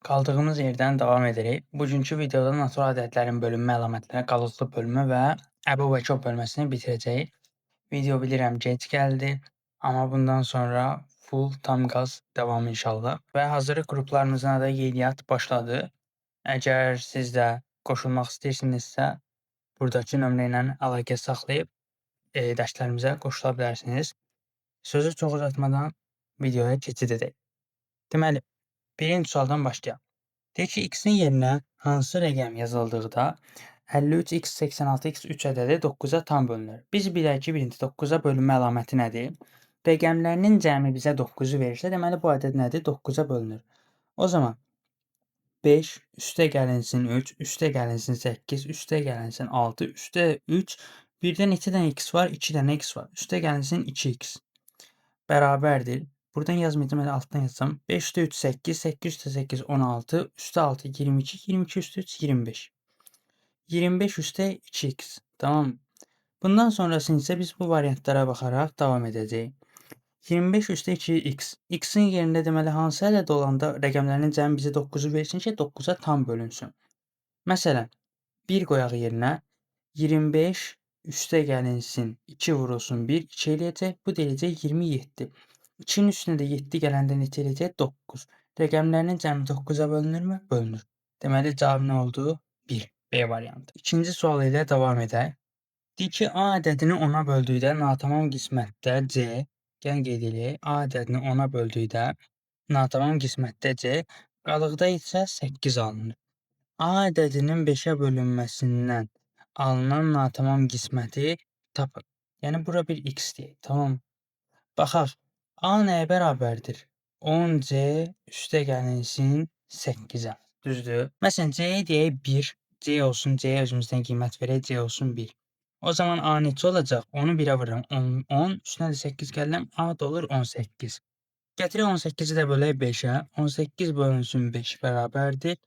Kaldığımız yerdən davam edirik. Bugünkü videoda natural ədədlərin bölünmə əlamətləri, qalıqlı bölmə və əbu və kök bölməsini bitirəcəyik. Video bilirəm gec gəldi, amma bundan sonra full tam qaz davam inşallah. Və hazırlıq qruplarımızın da qeydiyyat başladı. Əgər siz də qoşulmaq istəyirsinizsə, buradakı nömrə ilə əlaqə saxlayıb dərslərimizə qoşula bilərsiniz. Sözü çox uzatmadan videoya keçid edək. Deməli, birinci sualdan başlayaq. Deyək ki, x-in yerinə hansı rəqəm yazıldıqda 53x 86x 3 ədədi 9-a tam bölünür. Biz bilək ki, birinci 9-a bölünmə əlaməti nədir? Rəqəmlərinin cəmi bizə 9-u verirsə, deməli bu ədəd nədir? 9-a bölünür. O zaman 5 üstə gəlinsin 3, üstə gəlinsin 8, üstə gəlinsin 6, üstə 3, birdə neçə dənə x var? 2 dənə x var. Üstə gəlinsin 2x bərabərdir. Buradan yazmayacağım, elə altdan yazacağım. 5 üstə 3 8, 8 üstə 8 16, üstə 6 22, 22 üstə 3 25. 25 üstə 2x. Tamam. Bundan sonrasını isə biz bu variantlara baxaraq davam edəcəyik. 25 üstə 2x. X-in yerində deməli hansı ədəd olanda rəqəmlərin cəmi bizə 9-u versin ki, 9-a tam bölünsün. Məsələn, 1 qoyaq yerinə 25 üstə gəlinsin 2 vurulsun 1, 2 eləyəcək. Bu da eləyəcək 27. 2-nin üstünə də 7 gələndə neçə eləyəcək? 9. Rəqəmlərinin cəmi 9-a bölünürmü? Bölünür. Deməli, cavab nə oldu? 1. B variantı. İkinci sual ilə davam edək. Deyir ki, A ədədini 10-a böldükdə natamam qismətdə C, gəlin qeyd edək, A ədədini 10-a böldükdə natamam qismətdə C, qalıqda isə 8 alınır. A ədədinin 5-ə bölünməsindən alınan natamam qisməti tapın. Yəni, bura bir x deyək, tamam. Baxaq, A nəyə bərabərdir? 10C üstə gəlinsin 8-ə. Düzdür? Məsələn, C-yə deyək 1, C olsun, C-yə özümüzdən qiymət verək, C olsun 1. O zaman A neçə olacaq? 10-u 1-ə vururam. 10, üstünə də 8 gəlirəm, A da olur 18. Gətirək 18-i də bölək 5-ə. 18 bölünsün 5 bərabərdir.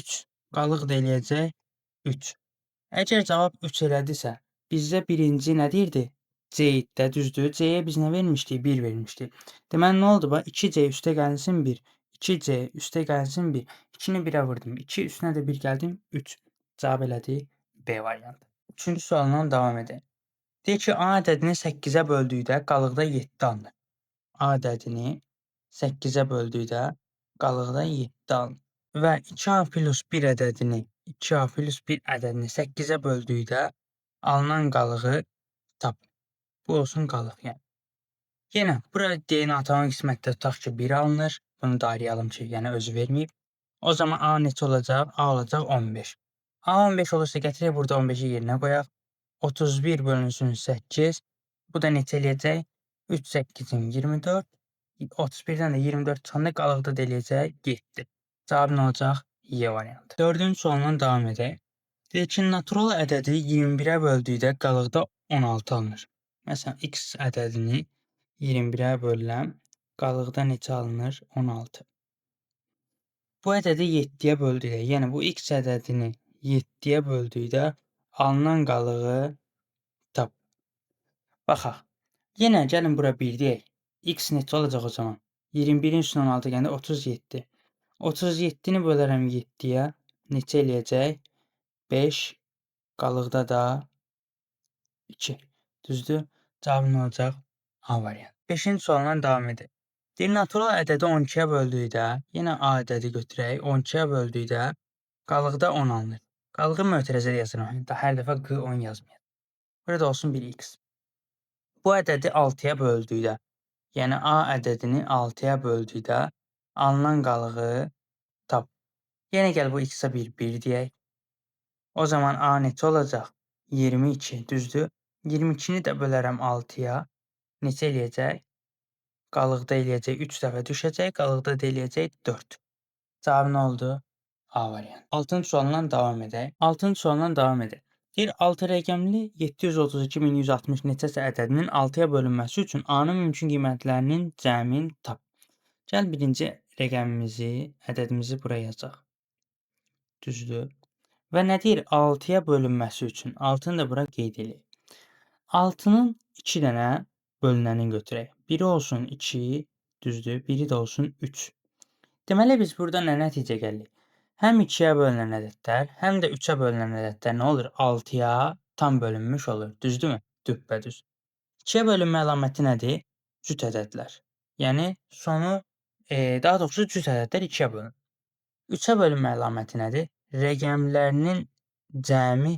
3 qalıq da eləyəcək 3. Əgər cavab 3 elədisə, bizdə birinci nə deyirdi? C-də, düzdür? C-yə biz nə vermişdik? 1 vermişdik. Deməli, nə oldu? 2C üstə gəlinsin 1. 2C üstə gəlinsin 1. 2-ni 1-ə vurdum. 2 üstünə də 1 gəldim. 3. Cavab elədi B variantı. Üçüncü sualdan davam edək. Deyək ki, A ədədini 8-ə böldükdə qalıqda 7 alınır. A ədədini 8-ə böldükdə qalıqda 7 alınır. Və 2A plus 1 ədədini 2A plus 1 ədədini 8-ə böldükdə alınan qalığı tap. Bu olsun qalıq yəni. Yenə bura D-ni natamam qismətdə tutaq ki 1 alınır. Bunu da arayalım ki, yəni özü verməyib. O zaman A neçə olacaq? A olacaq 15. A 15 olursa gətirək burada 15-i yerinə qoyaq. 31 bölünsün 8. Bu da neçə eləyəcək? 3 8-in 24. 31-dən də 24 çıxanda qalıqda da eləyəcək 7. Cavab nə olacaq? Y variantı. Dördüncü sualdan davam edək. Deyək ki, natural ədədi 21-ə böldükdə qalıqda 16 alınır. Məsələn, x ədədini 21-ə bölürəm, qalıqda neçə alınır? 16. Bu ədədi 7-yə böldükdə, yəni bu x ədədini 7-yə böldükdə alınan qalığı tap. Baxaq. Yenə gəlin bura 1 deyək. X neçə olacaq o zaman? 21-in üstünə 16 gəndə 37. 37-ni bölərəm 7-yə, neçə eləyəcək? 5, qalıqda da 2. Düzdür? Cavab nə olacaq? A variantı. 5-ci sualdan davam edək. Deyir, natural ədədi 12-yə böldükdə, yenə A ədədi götürək, 12-yə böldükdə qalıqda 10 alınır. Qalığı mötərizə yazıram. Hər dəfə Q10 yazmayaq. Burada olsun bir x. Bu ədədi 6-ya böldükdə, yəni A ədədini 6-ya böldükdə alınan qalığı tap. Yenə gəl bu x-ə 1 deyək. O zaman A neçə olacaq? 22, düzdür? 22-ni də bölərəm 6-ya. Neçə eləyəcək? Qalıqda eləyəcək 3 dəfə düşəcək, qalıqda da eləyəcək 4. Cavab nə oldu? A variantı. 6-cı sualdan davam edək. 6-cı sualdan davam edək. Deyir, 6 rəqəmli 732160 neçəsə ədədinin 6-ya bölünməsi üçün A-nın mümkün qiymətlərinin cəmini tap. Gəl birinci rəqəmimizi, ədədimizi buraya yazacaq. Düzdür? Və nə deyir? 6-ya bölünməsi üçün 6-nı da bura qeyd edək. 6-nın 2 dənə bölünəni götürək. Biri olsun 2, düzdür? Biri də olsun 3. Deməli biz burada nə nəticə gəlirik? Həm 2-yə bölünən ədədlər, həm də 3-ə bölünən ədədlər nə olur? 6-ya tam bölünmüş olur. Düzdürmü? Düppədüz. 2-yə bölünmə əlaməti nədir? Cüt ədədlər. Yəni sonu, daha doğrusu cüt ədədlər 2-yə bölünür. 3-ə bölünmə əlaməti nədir? Rəqəmlərinin cəmi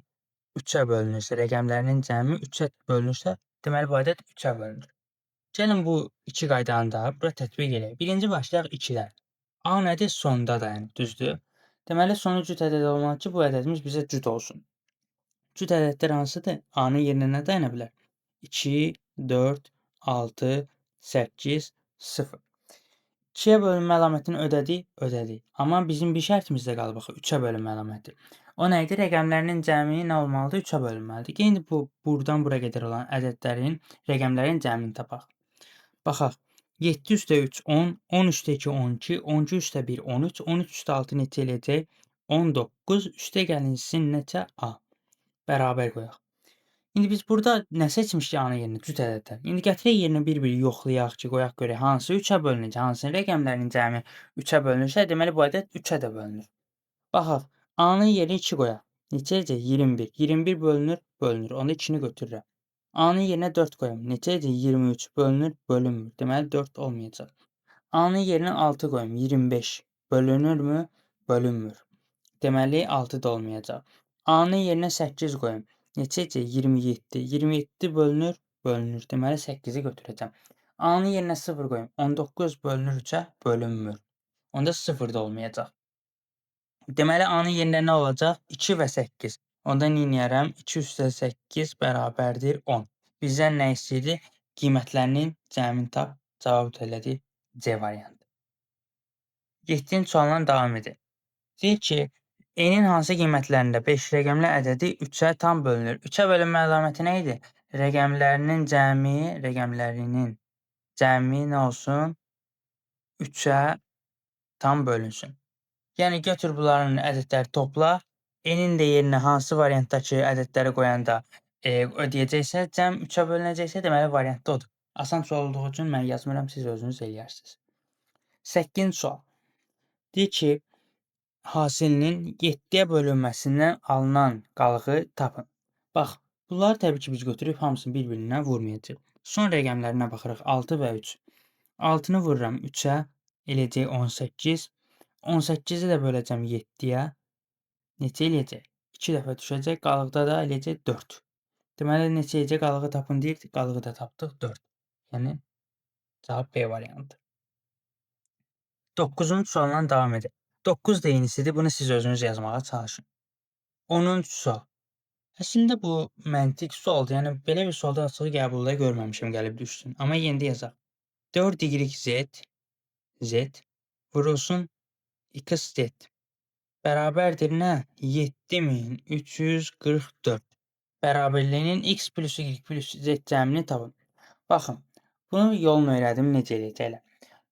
3-ə bölünürsə, rəqəmlərinin cəmi 3-ə bölünürsə, deməli bu ədəd 3-ə bölünür. Gəlin bu 2 qaydanı da bura tətbiq edək. Birinci başlayaq 2-dən. A nədir? Sonda dayanır, düzdür? Deməli sonu cüt ədəd olmalı ki, bu ədədimiz bizə cüt olsun. Cüt ədədlər hansıdır? A-nın yerinə nə dayana bilər? 2, 4, 6, 8, 0. 2-yə bölünmə əlamətini ödədik, ödədik. Amma bizim bir şərtimiz də qalıb axı 3-ə bölünmə əlaməti. O nə idi? Rəqəmlərinin cəmi nə olmalıdır? 3-ə bölünməlidir. İndi bu burdan bura qədər olan ədədlərin, rəqəmlərin cəmini tapaq. Baxaq. 7 üstə 3 10, 10 üstə 2 12, 12 üstə 1 13, 13 üstə 6 neçə eləyəcək? 19 üstə gəlinsin neçə? A. Bərabər qoyaq. İndi biz burada nə seçmişdik A-nın yerinə? Cüt ədədlər. İndi gətirək yerinə bir-bir yoxlayaq ki, qoyaq görək hansı 3-ə bölünəcək, hansının rəqəmlərinin cəmi 3-ə bölünürsə, deməli bu ədəd 3-ə də bölünür. Baxaq. A-nın yerinə 2 qoyaq. Neçə eləyəcək? 21. 21 bölünür, bölünür. Onda 2-ni götürürəm. A-nın yerinə 4 qoyum. Neçə eləyəcək? 23. Bölünür, bölünmür. Deməli 4 olmayacaq. A-nın yerinə 6 qoyum. 25. Bölünürmü? Bölünmür. Deməli 6 da olmayacaq. A-nın yerinə 8 qoyum. Neçə eləyəcək? 27. 27 bölünür, bölünür. Deməli 8-i götürəcəm. A-nın yerinə 0 qoyum. 19 bölünür 3-ə, bölünmür. Onda 0 da olmayacaq. Deməli A-nın yerində nə olacaq? 2 və 8. Onda neyniyərəm? 2 üstə 8 bərabərdir 10. Bizdən nə istəyirdi? Qiymətlərinin cəmini tap. Cavab elədi C variantı. 7-ci sualla davam edək. Deyir ki, n-in hansı qiymətlərində 5 rəqəmli ədədi 3-ə tam bölünür? 3-ə bölünmə əlaməti nə idi? Rəqəmlərinin cəmi nə olsun? 3-ə tam bölünsün. Yəni götür bunların ədədləri topla. N-in də yerinə hansı variantdakı ədədləri qoyanda ödəyəcəksə, cəm 3-ə bölünəcəksə, deməli variantda odur. Asan sual olduğu üçün mən yazmıram, siz özünüz eləyərsiniz. 8-ci sual. Deyir ki, hasilinin 7-yə bölünməsindən alınan qalığı tapın. Bax, bunları təbii ki, biz götürüb hamısını bir-birinə vurmayacaq. Son rəqəmlərinə baxırıq. 6 və 3. 6-nı vururam 3-ə, eləyəcək 18. 18-i də böləcəm 7-yə. Neçə eləyəcək? 2 dəfə düşəcək. Qalıqda da eləyəcək 4. Deməli neçə eləyəcək? Qalığı tapın deyir. Qalığı da tapdıq 4. Yəni cavab B variantı. 9-cu sualla davam edək. 9 da yenisidir. Bunu siz özünüz yazmağa çalışın. 10-cu sual. Əslində bu məntiq sualdır. Yəni belə bir sualda açığı qəbulda görməmişəm gəlib düşsün. Amma yenə də yazaq. 4YZ vurulsun XZ bərabərdir nə? 7344. Bərabərliyinin x plus y plus z cəmini tapın. Baxın, bunu yolunu öyrədim necə eləyəcəklər.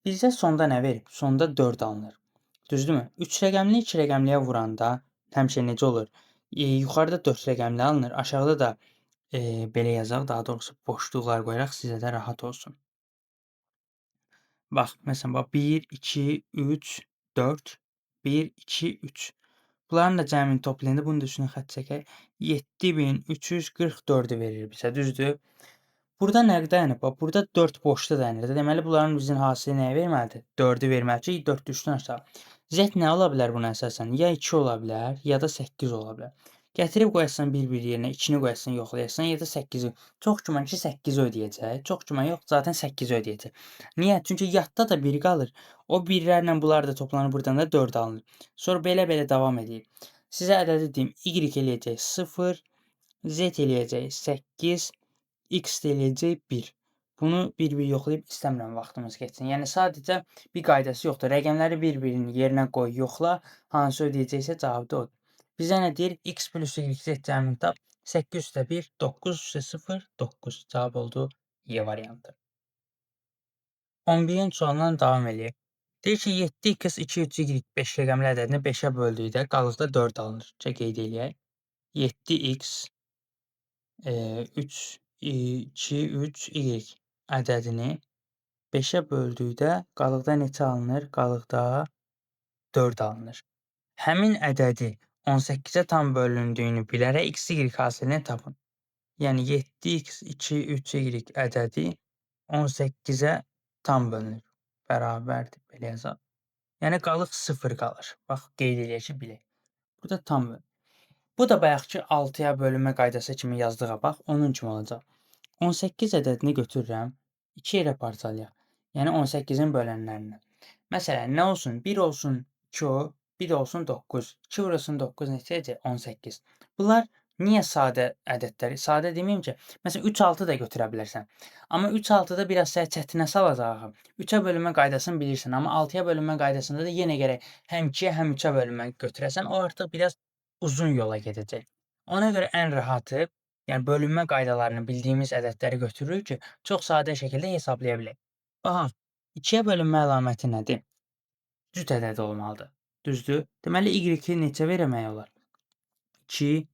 Bizdə sonda nə verib? Sonda 4 alınır. Düzdürmü? 3 rəqəmli 2 rəqəmliyə vuranda həmişə necə olur? Yuxarıda 4 rəqəmli alınır, aşağıda da belə yazaq, daha doğrusu boşluqlar qoyaraq sizə də rahat olsun. Bax, məsələn, bax 1, 2, 3, 4, 1, 2, 3. Bunların da cəmini toplayanda bunu da üstünə xətt çəkək. 7344-ü verir bizə, düzdür? Burada nə dayanıb? Bax, burada 4 boşda dayanır. Deməli, bunların bizim hasili nəyə verməlidir? 4-ü verməli ki, 4 düşsün aşağı. Z nə ola bilər buna əsasən? Ya 2 ola bilər, ya da 8 ola bilər. Gətirib qoyasan bir-bir yerinə, 2-ni qoyasan, yoxlayasan, ya da 8-i. Çox güman ki, 8-i ödəyəcək. Çox güman yox, zaten 8-i ödəyəcək. Niyə? Çünki yadda da 1 qalır. O birlərlə bunlar da toplanır, buradan da 4 alınır. Sonra belə-belə davam edir. Sizə ədədi deyim. Y eləyəcək 0, Z eləyəcək 8, X də eləyəcək 1. Bunu bir-bir yoxlayıb istəmirəm vaxtımız keçsin. Yəni sadəcə bir qaydası yoxdur. Rəqəmləri bir-birinin yerinə qoy, yoxla, hansı ödəyəcəksə cavabı da odur. Bizə nə deyir? X plus Y z cəmini tap. 8 üstə 1, 9 üstə 0, 9. Cavab oldu Y variantı. 11-ci sualdan davam eləyək. Deyir ki, 7x 2 3 y 5 rəqəmli ədədini 5-ə böldükdə qalıqda 4 alınır. Çək qeyd eləyək. 7x 3 2 3 y ədədini 5-ə böldükdə qalıqda neçə alınır? Qalıqda 4 alınır. Həmin ədədi 18-ə tam bölündüyünü bilərək x, y hasilini tapın. Yəni 7x, 2, 3y ədədi 18-ə tam bölünür. Bərabərdir. Belə yazaq. Yəni qalıq 0 qalır. Bax, qeyd eləyək ki, bilək. Burada tam bölünür. Bu da bayaqki 6-ya bölünmə qaydası kimi yazdığa bax, onun kimi olacaq. 18 ədədini götürürəm, 2 ilə parçalayaq. Yəni 18-in bölənlərinə. Məsələn, nə olsun? 1 olsun 2 o, 1 olsun 9. 2 vurulsun 9 neçə edəcək? 18. Bunlar niyə sadə ədədlər? Sadə deməyim ki, məsələn 3 6 da götürə bilərsən. Amma 3 6-da biraz səni çətinə salacaq. 3-ə bölünmə qaydasını bilirsən, amma 6-ya bölünmə qaydasında da yenə gərək həm 2-yə, həm 3-ə bölünmə götürəsən. O artıq biraz uzun yola gedəcək. Ona görə ən rahatı, yəni bölünmə qaydalarını bildiyimiz ədədləri götürürük ki, çox sadə şəkildə hesablaya bilək. Baxaq, 2-yə bölünmə əlaməti nədir? Cüt ədəd olmalıdır. Düzdür? Deməli, y-i neçə vermək olar? 2,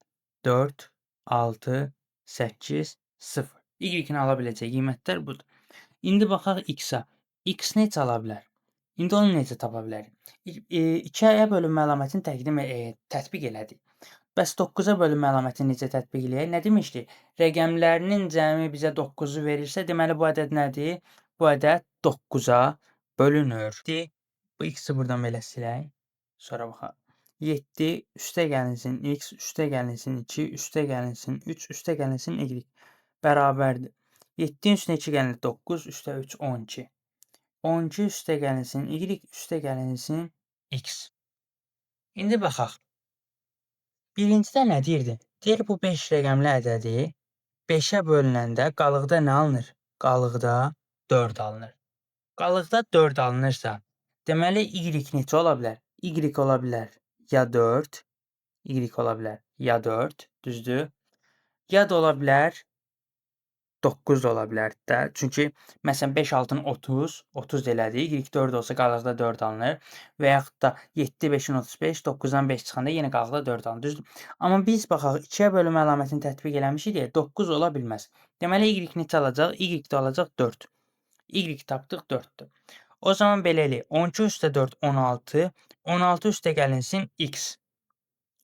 4, 6, 8, 0. Y-ni ala biləcək qiymətlər budur. İndi baxaq x-a. X neçə ala bilər? İndi onu necə tapa bilərik? 2-yə bölünmə əlamətini tətbiq elədik. Bəs 9-a bölünmə əlamətini necə tətbiq eləyək? Nə demişdik? Rəqəmlərinin cəmi bizə 9-u verirsə, deməli bu ədəd nədir? Bu ədəd 9-a bölünür. Bu x-i buradan belə silək. Sonra baxaq. 7 üstə gəlinsin x, üstə gəlinsin 2, üstə gəlinsin 3, üstə gəlinsin y bərabərdir. 7-nin üstünə 2 gəlinir 9, üstə 3 12. 12 üstə gəlinsin y, üstə gəlinsin x. İndi baxaq. Birincidə nə deyirdi? Deyir bu 5 rəqəmli ədədi 5-ə bölünəndə qalıqda nə alınır? Qalıqda 4 alınır. Qalıqda 4 alınırsa, deməli y neçə ola bilər? Y ola bilər ya 4, y ola bilər ya 4, düzdür? Ya da ola bilər 9 da ola bilər də. Çünki məsələn 5 6-nı 30, 30 elədik. Y 4 olsa qalıqda 4 alınır. Və yaxud da 7 5-in 35, 9-dan 5 çıxanda yenə qalıqda 4 alınır. Düzdür? Amma biz baxaq 2-yə bölünmə əlamətini tətbiq eləmişik deyə 9 ola bilməz. Deməli y neçə alacaq? Y də alacaq 4. Y tapdıq 4-dür. O zaman belə eləyək. 12 üstə 4 16, 16 üstə gəlinsin x.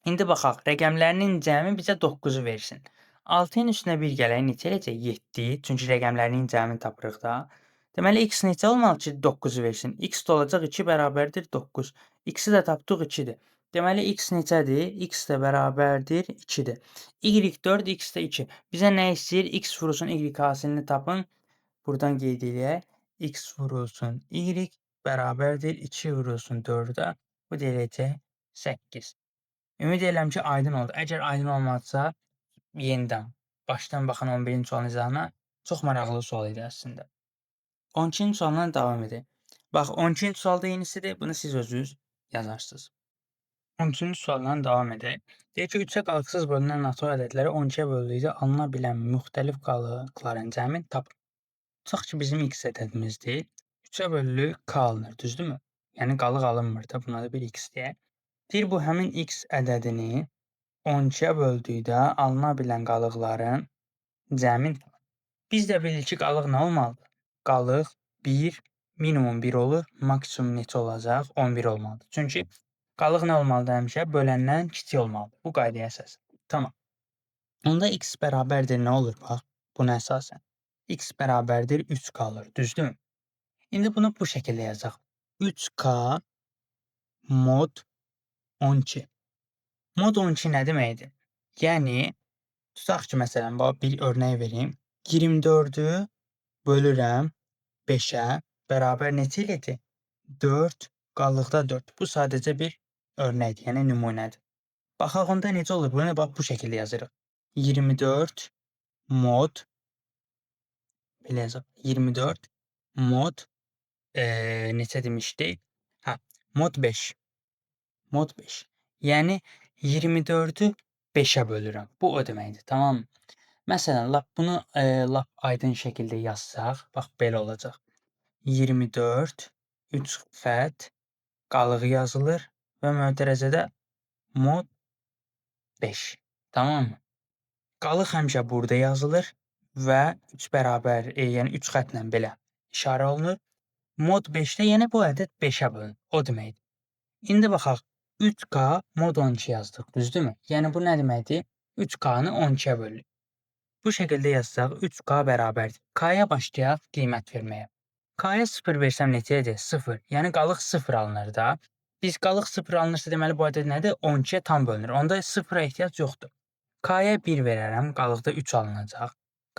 İndi baxaq, rəqəmlərinin cəmi bizə 9-u versin. 6-nın üstünə 1 gələk neçə eləyəcək? 7. Çünki rəqəmlərinin cəmini tapırıq da. Deməli x neçə olmalı ki 9-u versin? X də olacaq 2 bərabərdir 9. X-i də tapdıq 2-dir. Deməli x neçədir? X də bərabərdir 2-dir. Y 4, x də 2. Bizə nə istəyir? X vurulsun y hasilini tapın. Buradan qeyd eləyək. X vurulsun y bərabərdir 2 vurulsun 4-ə. Bu da eləyəcək 8. Ümid edirəm ki, aydın oldu. Əgər aydın olmadısa, yenidən başdan baxın 11-ci sualın izahına. Çox maraqlı sual idi əslində. 12-ci sualdan davam edək. Bax, 12-ci sualda yenisidir. Bunu siz özünüz yazarsınız. 13-cü sualdan davam edək. Deyir ki, 3-ə qalıqsız bölünən natural ədədləri 12-yə böldükdə alına bilən müxtəlif qalıqların cəmini tapın. Tutaq ki, bizim x ədədimizdir. 3-ə bölünür k alınır, düzdürmü? Yəni qalıq alınmır da, buna da bir x deyək. Deyir bu həmin x ədədini 12-yə böldükdə alına bilən qalıqların cəmin. Biz də bilirik ki, qalıq nə olmalıdır? Qalıq 1, minimum 1 olur, maksimum neçə olacaq? 11 olmalıdır. Çünki qalıq nə olmalıdır həmişə? Böləndən kiçik olmalıdır. Bu qaydaya əsasən. Tamam. Onda x bərabərdir nə olur? Bax, buna əsasən. X bərabərdir 3 qalır, düzdür? İndi bunu bu şəkildə yazaq. 3k mod 12. Mod 12 nə deməkdir? Yəni, tutaq ki, məsələn, bir örnək verim. 24-ü bölürəm 5-ə bərabər neçə eləyəcək? 4, qalıqda 4. Bu sadəcə bir örnəkdir, yəni nümunədir. Baxaq, onda necə olur? Bunu bax, bu şəkildə yazırıq. 24 mod belə yazaq. 24 mod neçə demişdik? Hə, mod 5. Mod 5. Yəni 24-ü 5-ə bölürəm. Bu o deməkdir, tamam? Məsələn, bunu lap aydın şəkildə yazsaq, bax belə olacaq. 24 3 xətt qalığı yazılır və mötərizədə mod 5. Tamam mı? Qalıq həmişə burada yazılır və 3 bərabər, yəni 3 xəttlə belə işarə olunur. Mod 5-də yəni bu ədəd 5-ə bölünür. O deməkdir. İndi baxaq. 3K mod 12 yazdıq, düzdürmü? Yəni bu nə deməkdir? 3K-nı 12-yə bölürük. Bu şəkildə yazsaq 3K bərabərdir. K-ya başlayaq qiymət verməyə. K-ya 0 versəm neçə edəcək? 0. Yəni qalıq 0 alınır da. Biz qalıq 0 alınırsa deməli bu ədəd nədir? 12-yə tam bölünür. Onda 0-a ehtiyac yoxdur. K-ya 1 verərəm, qalıqda 3 alınacaq.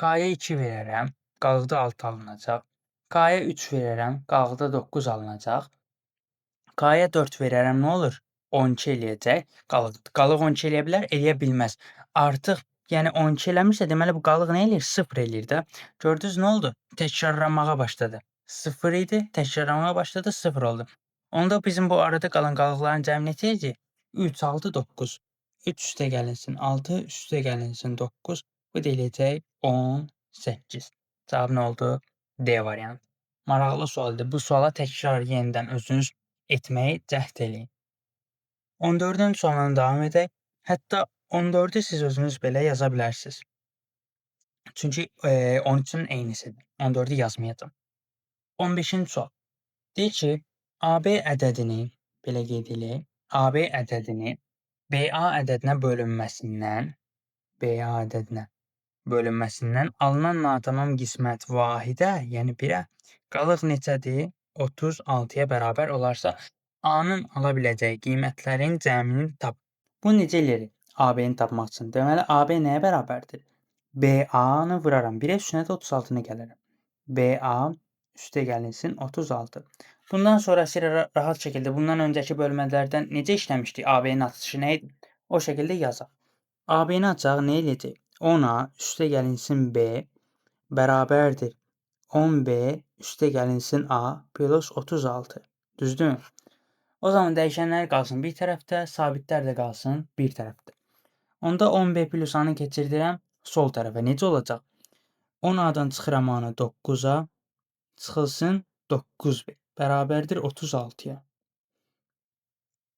K-ya 2 verərəm, qalıqda 6 alınacaq. K-ya 3 verərəm, qalıqda 9 alınacaq. K-ya 4 verərəm, nə olur? 12 eləyəcək. Qalıq 12 eləyə bilər? Eləyə bilməz. Artıq, yəni 12 eləmirsə, deməli bu qalıq nə eləyir? 0 eləyir də. Gördünüz nə oldu? Təkrarlanmağa başladı. 0 idi, təkrarlanmağa başladı, 0 oldu. Onda bizim bu arada qalan qalıqların cəmi neçə edəcək? 3, 6, 9. 3 üstə gəlinsin 6, üstə gəlinsin 9. Bu da eləyəcək 18. Cavab nə oldu? D variantı. Maraqlı sualdır. Bu suala təkrar yenidən özünüz etməyi cəhd eləyin. 14-cü sualdan davam edək. Hətta 14-ü siz özünüz belə yaza bilərsiniz. Çünki 13-ün eynisidir. 14-ü yazmayacağam. 15-ci sual. Deyir ki, AB ədədini belə qeyd eləyək. AB ədədini BA ədədinə bölünməsindən alınan natamam qismət vahidə, yəni 1-ə qalıq neçədir? 36-ya bərabər olarsa, A-nın ala biləcəyi qiymətlərin cəmini tap. Bunu necə eləyirik? AB-ni tapmaq üçün. Deməli, AB nəyə bərabərdir? BA-nı vuraram. 1-ə üstünə də 36-nı gələrəm. BA üstə gəlinsin 36. Bundan sonrası rahat şəkildə bundan öncəki bölmələrdən necə işləmişdik? AB-nin açılışı nə idi? O şəkildə yazaq. AB-ni açaq, nə eləyəcək? 10-a üstə gəlinsin B bərabərdir 10B üstə gəlinsin A plus 36. Düzdürmü? O zaman dəyişənlər qalsın bir tərəfdə, sabitlər də qalsın bir tərəfdə. Onda 10B plus A-nı keçirdirəm sol tərəfə. Necə olacaq? 10A-dan çıxıram A-nı 9-a, çıxılsın 9B bərabərdir 36-ya.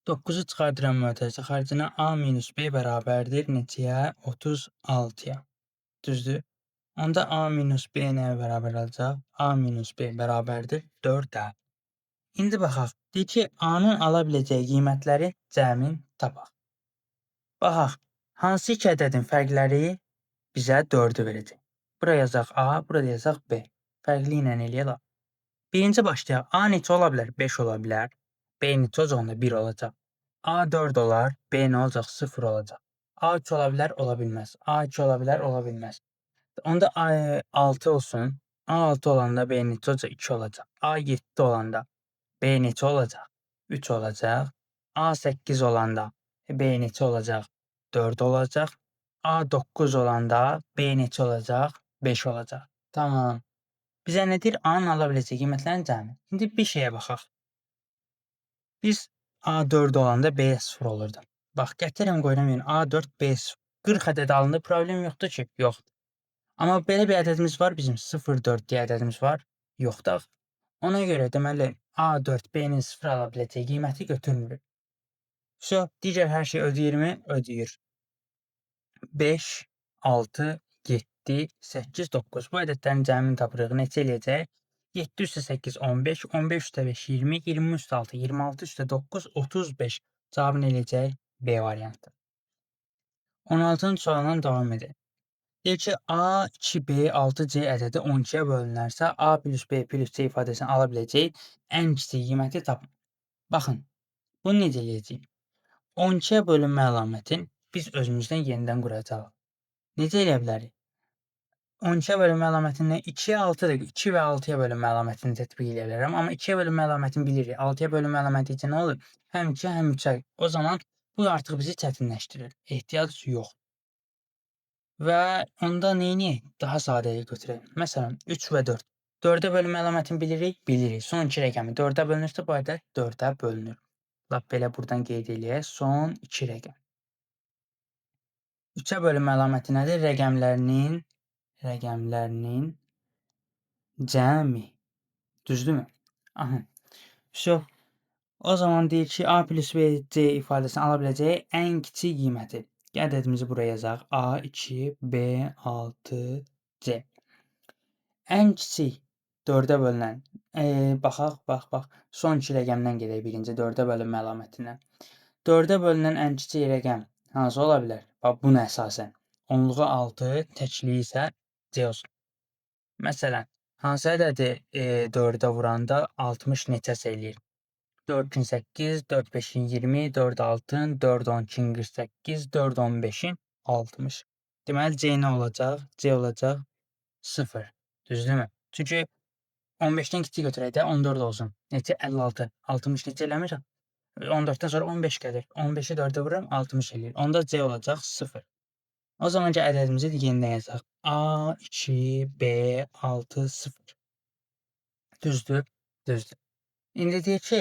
9-u çıxardıram mötərizə xaricinə, A minus B bərabərdir neçəyə? 36-ya. Düzdür? Onda A minus B nəyə bərabər olacaq? A minus B bərabərdir 4-ə. İndi baxaq. Deyir ki, A-nın ala biləcəyi qiymətləri cəmin tapaq. Baxaq. Hansı iki ədədin fərqləri bizə 4-ü verəcək? Bura yazaq A, burada yazaq B. Fərqli ilə eləyək. Birinci başlayaq. A neçə ola bilər? 5 ola bilər. B neçə olacaq? Onda 1 olacaq. A 4 olar. B nə olacaq? 0 olacaq. A 3 ola bilər? Ola bilməz. A 2 ola bilər? Ola bilməz. Onda A 6 olsun. A 6 olanda B neçə olacaq? 2 olacaq. A 7 olanda B neçə olacaq? 3 olacaq. A 8 olanda B neçə olacaq? 4 olacaq. A 9 olanda B neçə olacaq? 5 olacaq. Tamam. Bizə nə deyir? A-nın ala biləcəyi qiymətlərin cəmi. İndi bir şeyə baxaq. Biz A 4 olanda B 0 olurdu. Bax, gətirirəm qoyuram yəni A4 B 0. 40 ədəd alındı, problem yoxdur ki? Yoxdur. Amma belə bir ədədimiz var bizim 0,4 deyə ədədimiz var. Yoxdur. Ona görə deməli A4 B-nin 0 ala biləcəyi qiyməti götürmürük. Digər hər şey ödəyirmi? Ödəyir. 5, 6, 7, 8, 9. Bu ədədlərin cəmini tapırıq. Neçə eləyəcək? 7 üstə 8, 15, 15 üstə 5, 20, 20 üstə 6, 26 üstə 9, 35. Cavabı nə eləyəcək? B variantı. 16-cı sualdan davam edək. Deyir ki, A, 2B, 6C ədədi 12-yə bölünərsə, A plus B plus C ifadəsini ala biləcək ən kiçik qiyməti tapın. Baxın, bunu necə eləyəcəyik? 12-yə bölünmə əlamətin biz özümüzdən yenidən quracağıq. Necə eləyə bilərik? 12-yə bölünmə əlamətini 2-yə 6-dır. 2 və 6-ya bölünmə əlamətini tətbiq eləyə bilərəm. Amma 2-yə bölünmə əlamətini bilirik. 6-ya bölünmə əlaməti isə nə olur? Həm 2-yə, həm 3-ə. O zaman bu artıq bizi çətinləşdirir. Ehtiyac yox. Və onda neyniyək? Daha sadəyə götürək. Məsələn, 3 və 4. 4-ə bölünmə əlamətini bilirik? Bilirik. Son 2 rəqəmi 4-ə bölünürsə, bu ədəd 4-ə bölünür. Lap belə buradan qeyd eləyək. Son 2 rəqəm. 3-ə bölünmə əlaməti nədir? Rəqəmlərinin cəmi. Düzdürmü? Aha. O zaman deyir ki, A plus B, C ifadəsini ala biləcəyi ən kiçik qiyməti. Ədədimizi buraya yazaq. A2, B6, C. Ən kiçik 4-ə bölünən, baxaq, bax. Son 2 rəqəmdən gedək birinci 4-ə bölünmə əlamətindən. 4-ə bölünən ən kiçik rəqəm hansı ola bilər? Bax, buna əsasən. Onluğu 6, təkliyi isə C olsun. Məsələn, hansı ədədi 4-ə vuranda 60 neçəsə eləyir? 4 2 8, 4 5 20, 4 6, 4 12 48, 4 15 60. Deməli C nə olacaq? C olacaq 0. Düzdürmü? Çünki 15-dən kiçik götürək də 14 olsun. Neçə? 56. 60 neçə eləmir? 14-dən sonra 15 gəlir. 15-i 4-ə vururam 60 eləyir. Onda C olacaq 0. O zaman ki ədədimizi yenidən yazaq. A2, B6, 0. Düzdür? Düzdür. İndi deyək ki,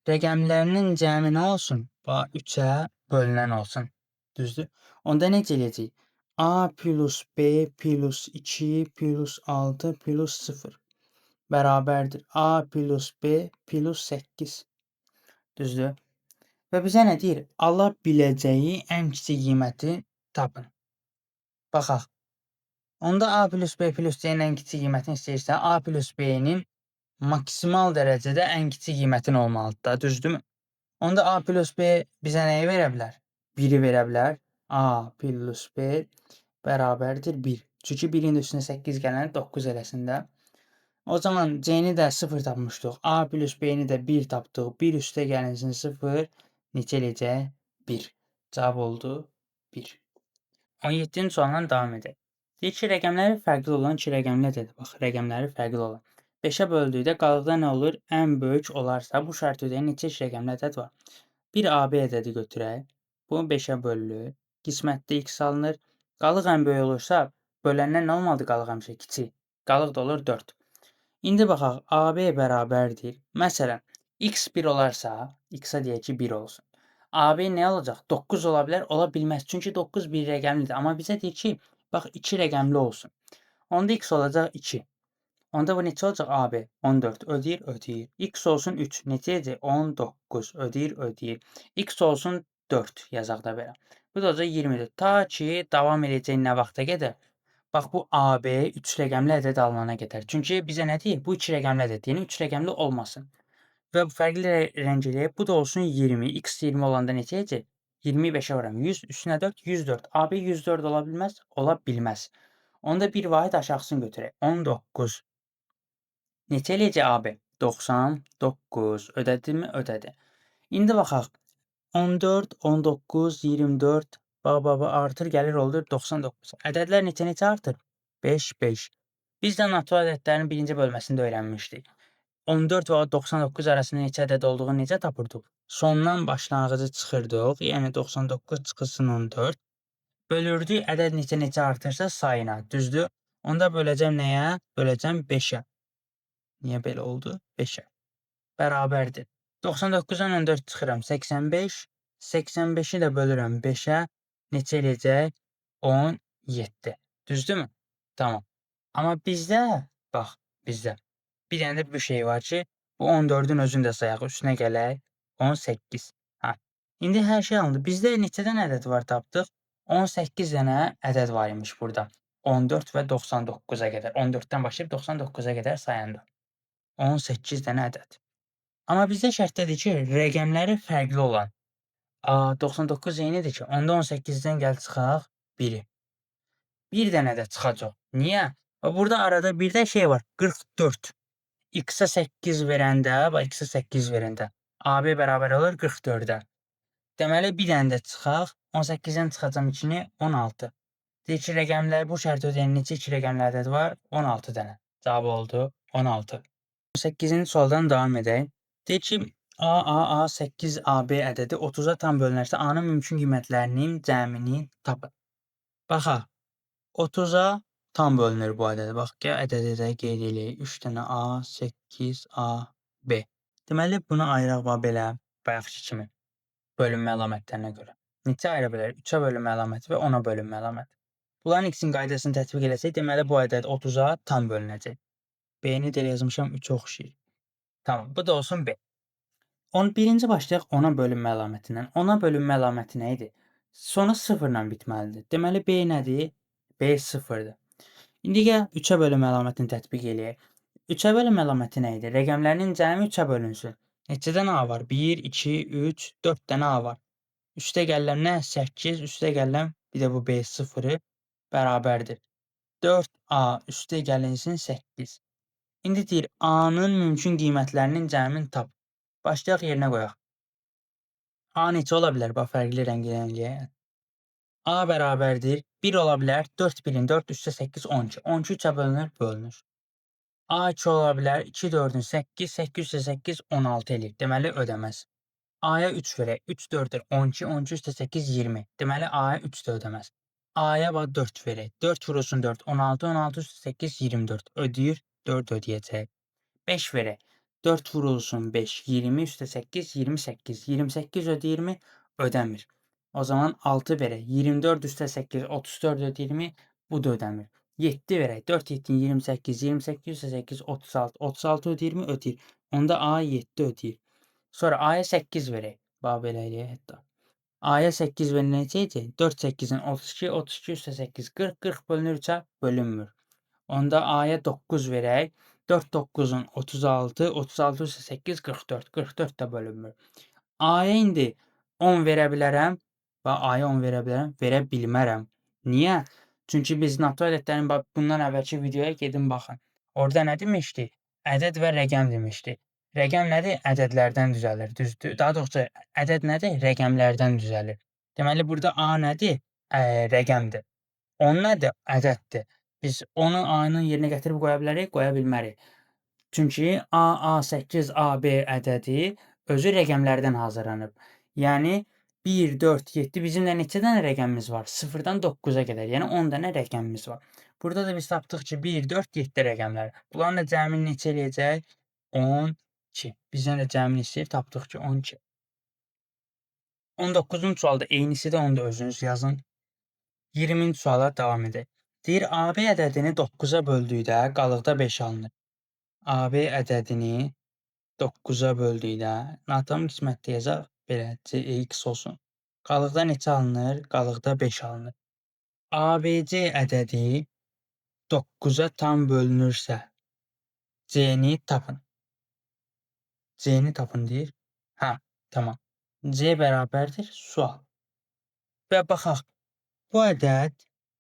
rəqəmlərinin cəmi nə olsun? Bax, 3-ə bölünən olsun. Düzdür? Onda necə eləyəcəyik? A plus B plus 2 plus 6 plus 0 bərabərdir. A plus B plus 8. Düzdür? Və bizə nə deyir? Ala biləcəyi ən kiçik qiyməti tapın. Baxaq. Onda A plus B plus C-nin ən kiçik qiymətini istəyirsə, A plus B-nin maksimal dərəcədə ən kiçik qiymətin olmalıdır da, düzdürmü? Onda A plus B bizə nəyi verə bilər? 1-i verə bilər. A plus B bərabərdir 1. Çünki 1-in üstünə 8 gələni 9 eləsin də. O zaman C-ni də 0 tapmışdıq. A plus B-ni də 1 tapdıq. 1 üstə gəlinsin 0 neçə eləyəcək? 1. Cavab oldu 1. 17-ci sualdan davam edək. Deyir ki, rəqəmləri fərqli olan 2 rəqəmli ədəd. Bax, rəqəmləri fərqli olan. 5-ə böldükdə qalıqda nə olur? Ən böyük olarsa, bu şərt ödəyən neçə rəqəmli ədəd var? Bir AB ədədi götürək. Bu 5-ə bölünür. Qismətdə x alınır. Qalıq ən böyük olursa, böləndən nə olmalıdır qalıq həmişə? Kiçik. Qalıq da olur 4. İndi baxaq, AB bərabərdir. Məsələn, x 1 olarsa, x-a deyək ki 1 olsun. AB nə olacaq? 9 ola bilər, ola bilməz. Çünki 9 bir rəqəmlidir. Amma bizə deyir ki, bax 2 rəqəmli olsun. Onda x olacaq 2. Onda bu neçə olacaq AB? 14. Ödəyir, ödəyir. X olsun 3. Neçə edəcək? 19. Ödəyir, ödəyir. X olsun 4 yazaq da belə. Bu da olacaq 24. Ta ki davam edəcək nə vaxta qədər? Bax bu AB 3 rəqəmli ədəd alınana qədər. Çünki bizə nə deyir? Bu 2 rəqəmli ədəd. Yəni 3 rəqəmli olmasın. Və fərqli rəng eləyək. Bu da olsun 20. X 20 olanda neçə edəcək? 25-ə vuram. 100 üstünə 4, 104. AB 104 ola bilməz? Ola bilməz. Onda bir vahid aşağısını götürək. 19. Neçə eləyəcək AB? 99. Ödədimi? Ödədi. İndi baxaq. 14, 19, 24. Bax, artır, gəlir oldu 99. Ədədlər neçə artır? 5, 5. Biz də natural ədədlərin birinci bölməsində öyrənmişdik. 14 və 99 arasında neçə ədəd olduğunu necə tapırdıq? Sondan başlanğıcı çıxırdıq. Yəni 99 çıxılsın 14. Bölürdük ədəd neçə artırsa sayına. Düzdür? Onda böləcəm nəyə? Böləcəm 5-ə. Niyə belə oldu? 5-ə. Bərabərdir. 99-dan 14 çıxıram 85. 85-i də bölürəm 5-ə. Neçə eləyəcək? 17. Düzdürmü? Tamam. Amma bizdə, bax, bizdə bir dənə də bir şey var ki, bu 14-ün özünü də sayaq, üstünə gələk, 18. İndi hər şey alındı. Bizdə neçədən ədəd var tapdıq? 18 dənə ədəd var imiş burada. 14 və 99-a qədər. 14-dən başlayıb 99-a qədər sayanda. 18 dənə ədəd. Amma bizdə şərtdədir ki, rəqəmləri fərqli olan. 99 eynidir ki, onda 18-dən gəl çıxaq 1-i. Bir dənə də çıxacaq. Niyə? Burada arada bir də şey var, 44. X-a 8 verəndə, bax X-a 8 verəndə AB bərabər olur 44-ə. Deməli bir dənə də çıxaq, 18-dən çıxacam 2-ni 16. Deyir ki, rəqəmlər bu şərt ödəyən neçə 2 rəqəmli ədəd var? 16 dənə. Cavab oldu 16. 18-ci sualdan davam edək. Deyir ki, A 8 AB ədədi 30-a tam bölünərsə A-nın mümkün qiymətlərinin cəmini tapın. Baxaq. 30-a tam bölünür bu ədəd. Bax, ədədi də qeyd eləyək. 3 dənə A, 8, A, B. Deməli, bunu ayıraq belə, bayaqki kimi. Bölünmə əlamətlərinə görə. Neçə ayıra bilərik? 3-ə bölünmə əlaməti və 10-a bölünmə əlaməti. Bunların ikisinin qaydasını tətbiq eləsək, deməli, bu ədəd 30-a tam bölünəcək. B-ni də yazmışam, 3-ə oxşayır. Tamam, bu da olsun B. Birinci başlayaq 10-a bölünmə əlamətindən. 10-a bölünmə əlaməti nə idi? Sonu 0-la bitməlidir. Deməli, B nədir? B 0-dır. İndi gəl 3-ə bölünmə əlamətini tətbiq eləyək. 3-ə bölüm əlaməti nə idi? Rəqəmlərin cəmi 3-ə bölünsün. Neçədən A var? 1, 2, 3, 4 dənə A var. Üstə gəlirəm nə? 8, üstə gəlirəm bir də bu B sıfırı bərabərdir. 4A üstə gəlinsin 8. İndi deyir A-nın mümkün qiymətlərinin cəmini tap. Başlayaq yerinə qoyaq. A neçə ola bilər? Bax fərqli rəngləyək. A bərabərdir 1 ola bilər 4 birin 4 üstə 8 12. 12 3-ə bölünür, bölünür. A 2 ola bilər 2 4-ün 8 8 üstə 8 16 eləyir. Deməli ödəməz. A-ya 3 verək. 3 4-ür 12 12 üstə 8 20. Deməli A-ya 3 də ödəməz. A-ya bax 4 verək. 4 vurulsun 4 16 16 üstə 8 24. Ödəyir 4 ödəyəcək. 5 verək. 4 vurulsun 5 20 üstə 8 28. 28 ödəyirmi? Ödəmir. O zaman 6 verək. 24 üstə 8 34 ödəyirmi? Bu da ödəmir. 7 verək. 4 7 28 28 üstə 8 36 36 ödəyirmi? Ödəyir. Onda A 7 ödəyir. Sonra A-ya 8 verək. Bax belə eləyək hətta. A-ya 8 veriləcək. 4 8-in 32 32 üstə 8 40 40 bölünür 3-ə bölünmür. Onda A-ya 9 verək. 4 9-un 36 36 üstə 8 44 44 də bölünmür. A-ya indi 10 verə bilərəm və A-ya 10 verə bilərəm, verə bilmərəm. Niyə? Çünki biz natural ədədlərin bundan əvvəlki videoya gedin baxın. Orada nə demişdi? Ədəd və rəqəm demişdi. Rəqəm nədir? Ədədlərdən düzəlir, düzdür? Daha doğrusu ədəd nədir? Rəqəmlərdən düzəlir. Deməli burada A nədir? Rəqəmdir. 10 nədir? Ədəddir. Biz onu A-nın yerinə gətirib qoya bilərik, qoya bilmərik. Çünki A, A8, AB ədədi özü rəqəmlərdən hazırlanıb. Yəni 1, 4, 7 bizim də neçə dənə rəqəmimiz var? 0-dan 9-a qədər. Yəni 10 dənə rəqəmimiz var. Burada da biz tapdıq ki, 1, 4, 7 rəqəmləri. Bunların da cəmini neçə eləyəcək? 12. Bizdən də cəmini istəyir, tapdıq ki, 12. 19-cu sualda eynisi də onu da özünüz yazın. 20-ci suala davam edək. Deyir AB ədədini 9-a böldükdə qalıqda 5 alınır. AB ədədini 9-a böldükdə natam qismətdə yazaq belə x olsun. Qalıqda neçə alınır? Qalıqda 5 alınır. ABC ədədi 9-a tam bölünürsə C-ni tapın. C-ni tapın deyir. Hə, tamam. C bərabərdir sual. Və baxaq. Bu ədəd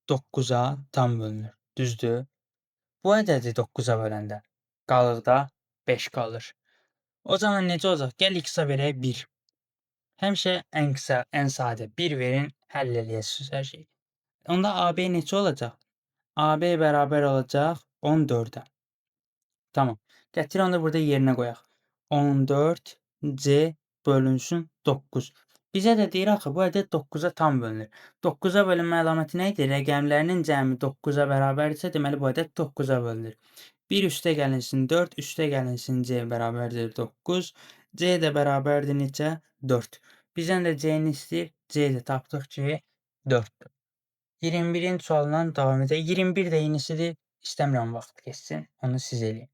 9-a tam bölünür. Düzdür? Bu ədədi 9-a böləndə qalıqda 5 qalır. O zaman necə olacaq? Gəl x-a verək 1. Həmişə ən qısa, ən sadə 1 verin, həll eləyəsiniz hər şeyi. Onda AB neçə olacaq? AB bərabər olacaq 14-ə. Tamam. Gətir onu da burada yerinə qoyaq. 14 C bölünsün 9. Bizə də deyir axı bu ədəd 9-a tam bölünür. 9-a bölünmə əlaməti nə idi? Rəqəmlərinin cəmi 9-a bərabərdirsə, deməli bu ədəd 9-a bölünür. 1 üstə gəlinsin 4, üstə gəlinsin C bərabərdir 9. C də bərabərdir neçə? 4. Bizdən də C-ni istəyir. C də tapdıq ki, 4-dür. 21-ci sualdan davam edək. 21 də yenisidir. İstəmirəm vaxt keçsin. Onu siz eləyin.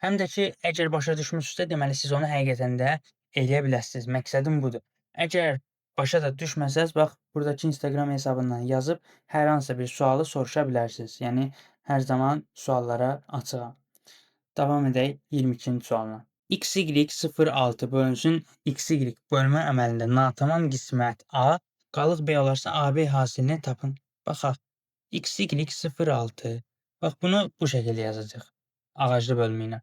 Həm də ki, əgər başa düşmüsünüzsə, deməli siz onu həqiqətən də eləyə bilərsiniz. Məqsədim budur. Əgər başa da düşməsəz, bax, buradakı Instagram hesabından yazıb hər hansısa bir sualı soruşa bilərsiniz. Yəni, hər zaman suallara açığam. Davam edək 22-ci sualla. XY06 bölünsün XY bölmə əməlində natamam qismət A, qalıq B olarsa AB hasilini tapın. Baxaq. XY06. Bax, bunu bu şəkildə yazacaq. Ağaclı bölmə ilə.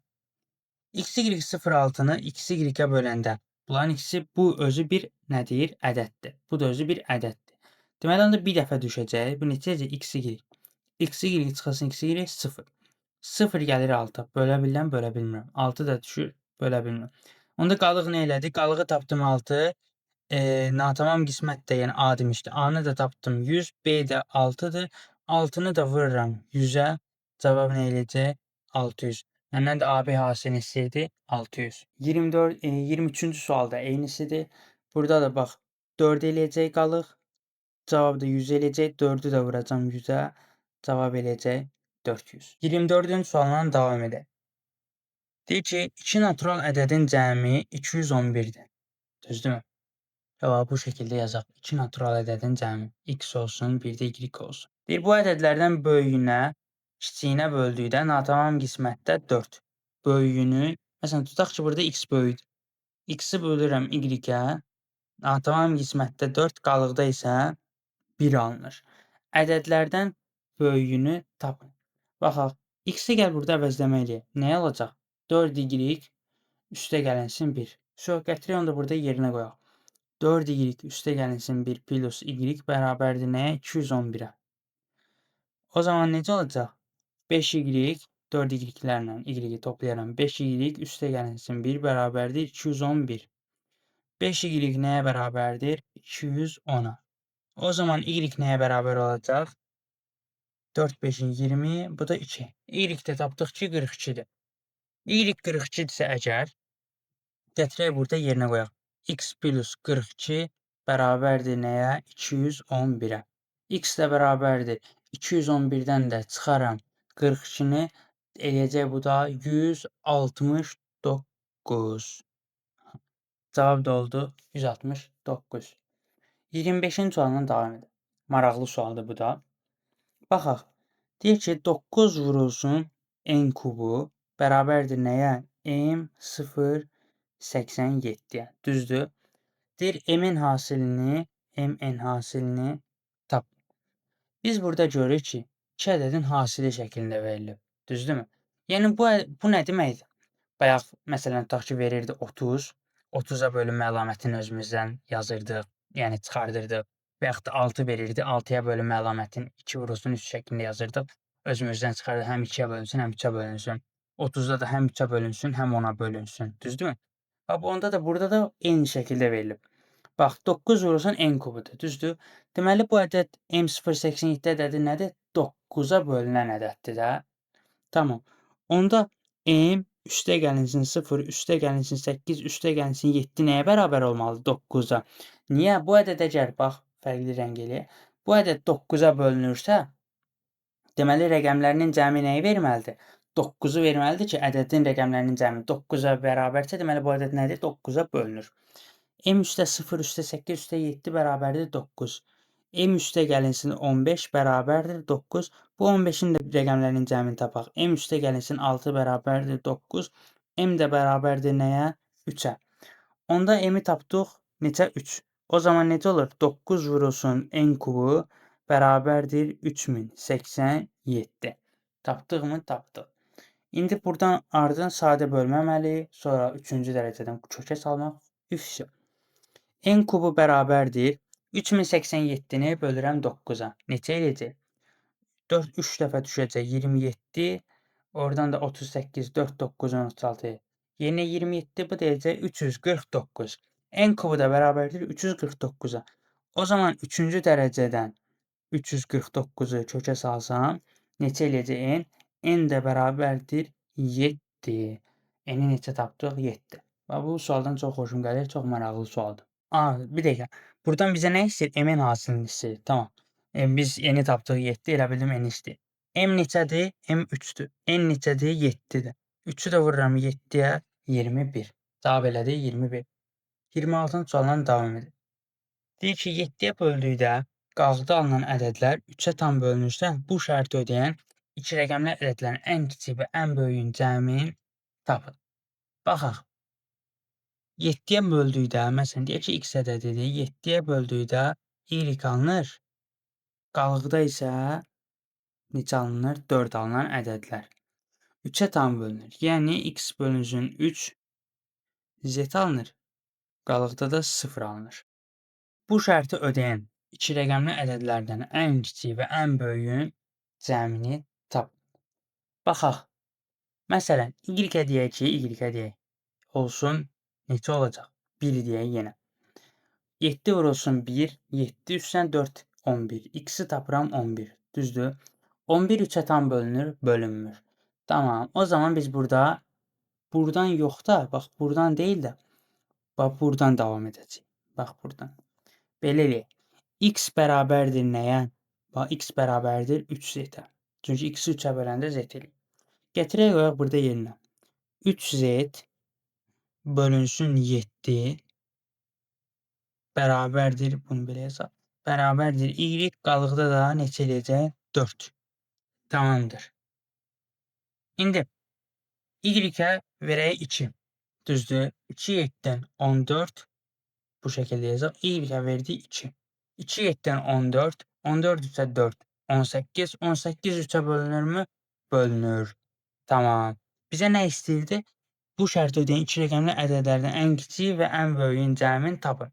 XY06-nı XY-ə böləndə bunların ikisi bu özü bir nədir? Ədəddir. Bu da özü bir ədəddir. Deməli onda bir dəfə düşəcək. Bu neçəcək? XY. XY çıxasın XY 0. 0 gəlir 6. Bölə bilirəm, bölə bilmirəm. 6 da düşür, bölə bilmirəm. Onda qalıq nə elədi? Qalığı tapdım 6. Natamam qismətdə, yəni A demişdi. A-nı da tapdım 100, B də 6-dır. 6-nı da vururam 100-ə. Cavab nə eləyəcək? 600. Məndən də AB hasilini istəyirdi 600. 23-cü sualda eynisidir. Burada da bax 4 eləyəcək qalıq. Cavab da 100 eləyəcək. 4-ü də vuracam 100-ə. Cavab eləyəcək 400. 24-cü sualdan davam edək. Deyir ki, 2 natural ədədin cəmi 211-dir. Düzdürmü? Cavabı bu şəkildə yazaq. 2 natural ədədin cəmi x olsun, bir də y olsun. Deyir bu ədədlərdən böyüyünə, kiçiyinə böldükdə natamam qismətdə 4. böyüyünü, məsələn, tutaq ki, burada x böyükdür. X-i bölürəm y-ə, tamam qismətdə 4, qalıqda isə 1 alınır. Ədədlərdən böyüyünü tapın. Baxaq, x-i gəl burada əvəzləmə eləyək. Nə olacaq? 4y üstə gəlinsin 1. Gətirək onu da burada yerinə qoyaq. 4y üstə gəlinsin 1 plus y bərabərdir nəyə? 211-ə. O zaman necə olacaq? 5y 4y-lərlə y-i toplayaram. 5y üstə gəlinsin 1 bərabərdir 211. 5y nəyə bərabərdir? 210-a. O zaman y nəyə bərabər olacaq? 4 5-in 20, bu da 2. Y də tapdıq ki, 42-dir. Y 42-dirsə əgər, gətirək burada yerinə qoyaq. X plus 42 bərabərdir nəyə? 211-ə. X də bərabərdir. 211-dən də çıxaram 42-ni, eləyəcək bu da 169. Cavab da oldu 169. 25-ci sualdan davam edək. Maraqlı sualdır bu da. Baxaq. Deyir ki, 9 vurulsun n kubu bərabərdir nəyə? M 0,87-yə. Düzdür? Deyir mn hasilini tap. Biz burada görürük ki, 2 ədədin hasili şəklində verilib. Düzdürmü? Yəni bu nə deməkdir? Bayaq məsələn tutaq ki, verirdi 30. 30-a bölünmə əlamətini özümüzdən yazırdıq, yəni çıxardırdıq. Və yaxud da 6 verirdi, 6-ya bölünmə əlamətini 2 vurulsun 3 şəklində yazırdıq. Özümüzdən çıxardıq, həm 2-yə bölünsün, həm 3-ə bölünsün. 30-da da həm 3-ə bölünsün, həm 10-a bölünsün. Düzdürmü? Onda da burada da eyni şəkildə verilib. Bax, 9 vurulsun n kubudur, düzdür? Deməli, bu ədəd M087 ədədi nədir? 9-a bölünən ədəddir də. Tamam. Onda M üstə gəlinsin 0, üstə gəlinsin 8, üstə gəlinsin 7 nəyə bərabər olmalıdır? 9-a. Niyə? Bu ədəd əgər, bax, fərqli rəng eləyək. Bu ədəd 9-a bölünürsə, deməli, rəqəmlərinin cəmi nəyi verməlidir? 9-u verməlidir ki, ədədin rəqəmlərinin cəmi 9-a bərabərsə, deməli, bu ədəd nədir? 9-a bölünür. M üstə 0, üstə 8, üstə 7 bərabərdir 9. M üstə gəlinsin 15 bərabərdir 9. Bu 15-in də rəqəmlərinin cəmini tapaq. M üstə gəlinsin 6 bərabərdir 9. M də bərabərdir nəyə? 3-ə. Onda M-i tapdıq neçə? 3. O zaman necə olur? 9 vurulsun n kubu bərabərdir 3087. Tapdıqmı? Tapdıq. İndi buradan ardından sadə bölməməli, sonra 3-cü dərəcədən kökə salmaq. Üfsə. N kubu bərabərdir 3087-ni bölürəm 9-a. Neçə eləyəcək? 4 3 dəfə düşəcək 27. Oradan da 38 4 9 36. Yerinə 27 bu deyəcək 349. N kubu da bərabərdir 349-a. O zaman 3-cü dərəcədən 349-u kökə salsam neçə eləyəcək n? N də bərabərdir 7. N-i neçə tapdıq? 7. Bu sualdan çox xoşum gəlir, çox maraqlı sualdır. Bir dəqiqə. Buradan bizə nə istəyir? M-in hasilini istəyir. Tamam. Biz n-i tapdıq 7, elə bildim n istəyir. M neçədir? M 3-dür. N neçədir? 7-dir. 3-ü də vururam 7-yə, 21. Cavab elədi 21. 26-cı sualdan davam edir. Deyir ki, 7-yə böldükdə qalıqda alınan ədədlər 3-ə tam bölünürsə, bu şərti ödəyən iki rəqəmli ədədlərin ən kiçik və ən böyüyün cəmini tapın. Baxaq. 7-yə böldükdə, məsələn, deyək ki, x ədədidir. 7-yə böldükdə y alınır. Qalıqda isə neçə alınır? 4 alınan ədədlər. 3-ə tam bölünür. Yəni, x bölünsün 3, z alınır. Qalıqda da 0 alınır. Bu şərti ödəyən iki rəqəmli ədədlərdən ən kiçik və ən böyüyün cəmini tap. Baxaq. Məsələn, y-ə deyək ki, olsun neçə olacaq? 1 deyək yenə. 7 vurulsun 1, 7 üstdən 4, 11. X-i tapıram 11. Düzdür? 11 3-ə tam bölünür, bölünmür. Tamam. O zaman biz buradan yox da, bax buradan deyil də, bax buradan davam edəcəyik. Bax buradan. Belə eləyək. X bərabərdir nəyə? Bax, x bərabərdir 3z-ə. Çünki x-i 3-ə böləndə z eləyir. Gətirək qoyaq burada yerinə. 3z bölünsün 7 bərabərdir, bunu belə yazaq. Bərabərdir y, qalıqda da neçə eləyəcək? 4. Tamamdır. İndi Y-ə verək 2. Düzdür? 2 7-dən 14 bu şəkildə yazaq. Y verdi 2. 2 7-dən 14, 14 3-ə 4, 18, 18 3-ə bölünürmü? Bölünür. Tamam. Bizə nə istəyirdi? Bu şərti ödəyən iki rəqəmli ədədlərdən ən kiçiyi və ən böyüyün cəmini tapın.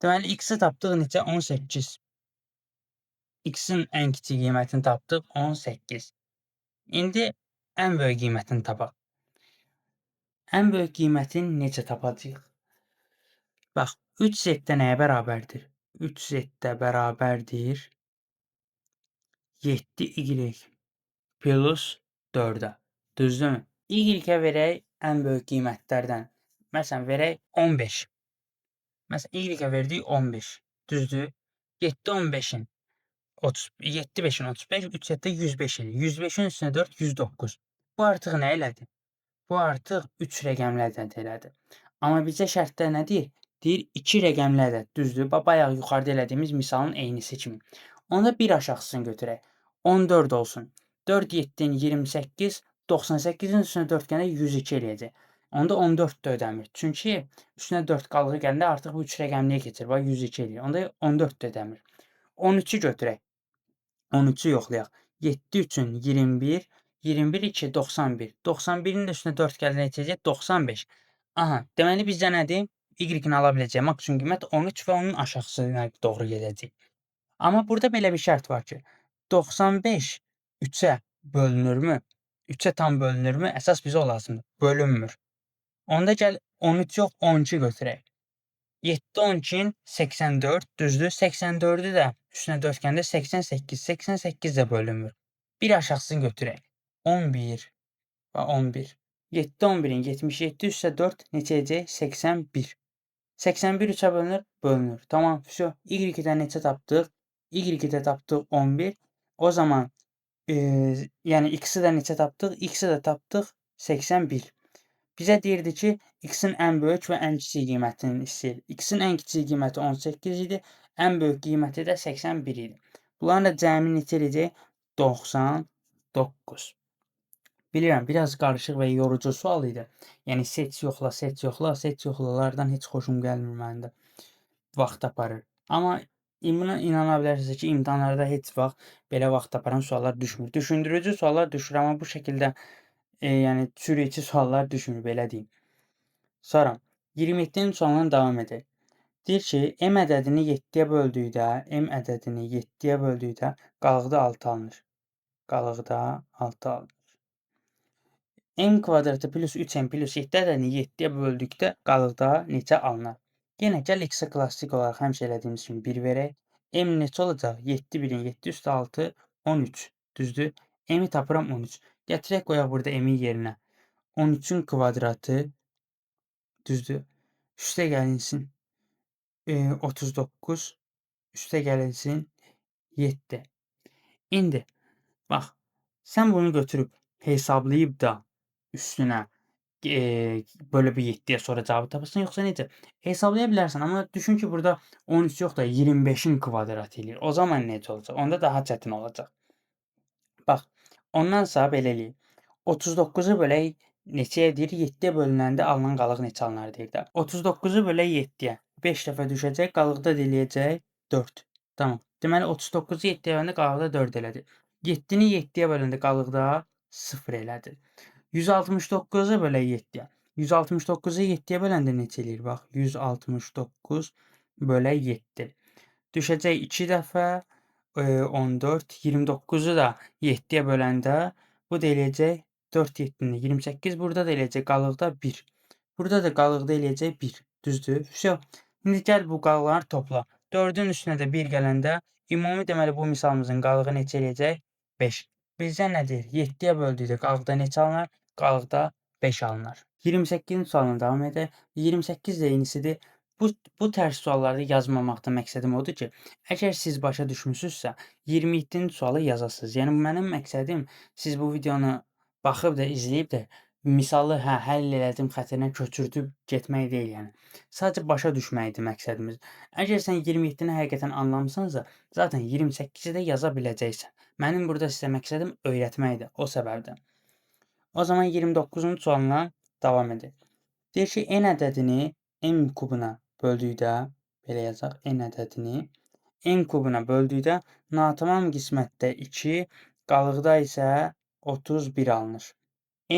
Deməli, x-i tapdıq neçə? 18. X-in ən kiçik qiymətini tapdıq 18. İndi ən böyük qiymətini tapaq. Ən böyük qiymətini necə tapacağıq? Bax, 3 z-də nəyə bərabərdir? 3 z-də bərabərdir 7y plus 4-ə. Düzdürmü? Y-ə verək ən böyük qiymətlərdən. Məsələn, verək 15. Məsələn, y-ə verdik 15. Düzdür? 7 15-in 30, 7 5-in 35, 3 7 105 edir. 105-in üstünə 4 109. Bu artıq nə elədi? Bu artıq 3 rəqəmli ədəd elədi. Amma bizə şərtdə nə deyir? Deyir 2 rəqəmli ədəd. Düzdür? Bayaq yuxarıda elədiyimiz misalın eynisi kimi. Onda bir aşağısını götürək. 14 olsun. 4 7-nin 28, 98-in üstünə 4 gəndə 102 eləyəcək. Onda 14 də ödəmir. Çünki üstünə 4 qalığı gəndə artıq bu 3 rəqəmliyə keçir. Bax 102 eləyir. Onda 14 də ödəmir. 13-ü götürək. 13-ü yoxlayaq. 7 üçün 21, 21 2 91. 91-in də üstünə 4 gəldi neçəcək? 95. Aha, deməli bizdə nədir? Y-in ala biləcəyi maksimum qiymət 13 və onun aşağısına doğru gedəcək. Amma burada belə bir şərt var ki, 95 3-ə bölünürmü? 3-ə tam bölünürmü? Əsas bizə o lazımdır. Bölünmür. Onda gəl 13 yox 12 götürək. 7 12-in 84 düzdür. 84-ü də üstünə 4 gəndə 88. 88 də bölünmür. Bir aşağısını götürək. 11 və 11. 7 11-in 77 üstə 4 neçə edəcək? 81. 81 3-ə bölünür? Bölünür. Tamam. Vəsə. Y-dən neçə tapdıq? Y-də tapdıq 11. O zaman yəni x-i də neçə tapdıq? X-i də tapdıq 81. Bizə deyirdi ki, x-in ən böyük və ən kiçik qiymətini istəyir. X-in ən kiçik qiyməti 18 idi, ən böyük qiyməti də 81 idi. Bunların da cəmi neçə edəcək? 99. Bilirəm, biraz qarışıq və yorucu sual idi. Yəni seç yoxla, seç yoxla, seç yoxlalardan heç xoşum gəlmir məndə. Vaxt aparır. Amma buna inana bilərsiniz ki, imtahanlarda heç vaxt belə vaxt aparan suallar düşmür. Düşündürücü suallar düşür, amma bu şəkildə yəni çürüyücü suallar düşmür, belə deyim. Sonra 27-nin sualına davam edək. Deyir ki, m ədədini 7-yə böldükdə, m ədədini 7-yə böldükdə qalıqda 6 alınır. Qalıqda 6 alınır. M kvadratı plus 3m plus 7 ədədini 7-yə böldükdə qalıqda neçə alınır? Yenə gəl x-ə klassik olaraq həmişə elədiyimiz kimi 1 verək. M neçə olacaq? 7 1-in 7 üstə 6 13. Düzdür? M-i tapıram 13. Gətirək qoyaq burada m-in yerinə. 13-ün kvadratı düzdür? Üstə gəlinsin 39, üstə gəlinsin 7. İndi bax, sən bunu götürüb hesablayıb da üstünə bölüb 7-yə sonra cavabı tapırsan, yoxsa necə? Hesablaya bilərsən, amma düşün ki, burada 13 yox da 25-in kvadratı eləyir. O zaman necə olacaq? Onda daha çətin olacaq. Bax, ondansa belə eləyək. 39-u bölək neçəyə deyir? 7-yə bölünəndə alınan qalıq neçə alınar deyir də. 39-u bölək 7-yə. 5 dəfə düşəcək, qalıqda eləyəcək 4. Tamam. Deməli 39-u 7-yə böləndə qalıqda 4 elədi. 7-ni 7-yə böləndə qalıqda 0 elədi. 169-u bölək 7-yə. 169-u 7-yə böləndə neçə eləyir? Bax, 169 bölək 7. Düşəcək 2 dəfə 14, 29-u da 7-yə böləndə bu da eləyəcək 4 7-ni 28, burada da eləyəcək qalıqda 1. Burada da qalıqda eləyəcək 1. Düzdür? Vəsə. İndi gəl bu qalıqları topla. 4-ün üstünə də 1 gələndə ümumi deməli bu misalımızın qalığı neçə eləyəcək? 5. Bizdən nə deyir? 7-yə böldükdə qalıqda neçə alınır? Qalıqda 5 alınır. 28-ci sualına davam edək. 28 də eynisidir. Bu tərz sualları yazmamaqda məqsədim odur ki, əgər siz başa düşmüsünüzsə, 27-ci sualı yazasınız. Yəni mənim məqsədim siz bu videonu baxıb da, izləyib də misalı həll elədim xətrinə köçürdüb getmək deyil yəni. Sadəcə başa düşməkdir məqsədimiz. Əgər sən 27-ni həqiqətən anlamısansa, zaten 28-i də yaza biləcəksən. Mənim burada sizə məqsədim öyrətməkdir o səbəbdən. O zaman 29-cu sualla davam edək. Deyir ki, n ədədini m kubuna böldükdə, belə yazaq, n ədədini n kubuna böldükdə natamam qismətdə 2, qalıqda isə 31 alınır.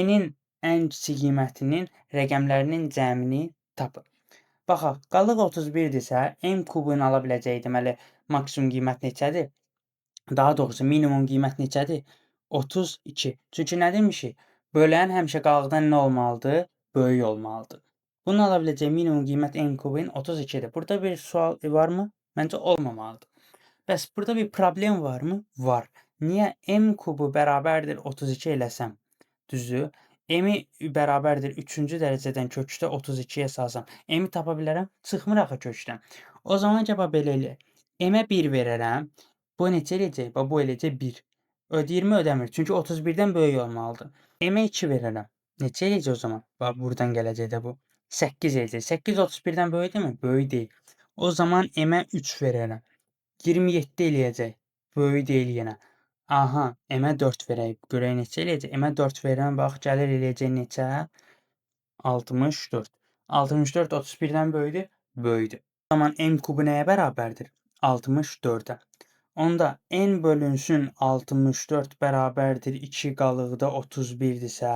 N-in ən kiçik qiymətinin rəqəmlərinin cəmini tapın. Baxaq, qalıq 31-dirsə, m kubun ala biləcəyi deməli maksimum qiymət neçədir? Daha doğrusu minimum qiymət neçədir? 32. Çünki nə demişik? Bölən həmişə qalıqdan nə olmalıdır? Böyük olmalıdır. Bunun ala biləcəyi minimum qiymət n kubun 32-dir. Burada bir sual varmı? Məncə olmamalıdır. Bəs burada bir problem varmı? Var. Niyə m kubu bərabərdir 32 eləsəm? Düzdür? M-i bərabərdir 3-cü dərəcədən kökdə 32-yə salsam. M-i tapa bilərəm? Çıxmır axı kökdən. O zaman cavab belə eləyək. M-ə 1 verərəm. Bu neçə eləyəcək? Bu eləyəcək 1. Ödəyir mi? Ödəmir. Çünki 31-dən böyük olmalıdır. M-ə 2 verərəm. Neçə eləyəcək o zaman? Bax, buradan gələcək də bu. 8 eləyəcək. 8 31-dən böyükdürmü? Böyük deyil. O zaman M-ə 3 verərəm. 27 eləyəcək. Böyük deyil yenə. Aha, M-ə 4 verək. Görək neçə eləyəcək? M-ə 4 verirəm. Bax, gəlir eləyəcək neçə? 64. 64 31-dən böyükdür? Böyükdür. O zaman m kubu nəyə bərabərdir? 64-ə. Onda n bölünsün 64 bərabərdir 2 qalıqda 31-dirsə,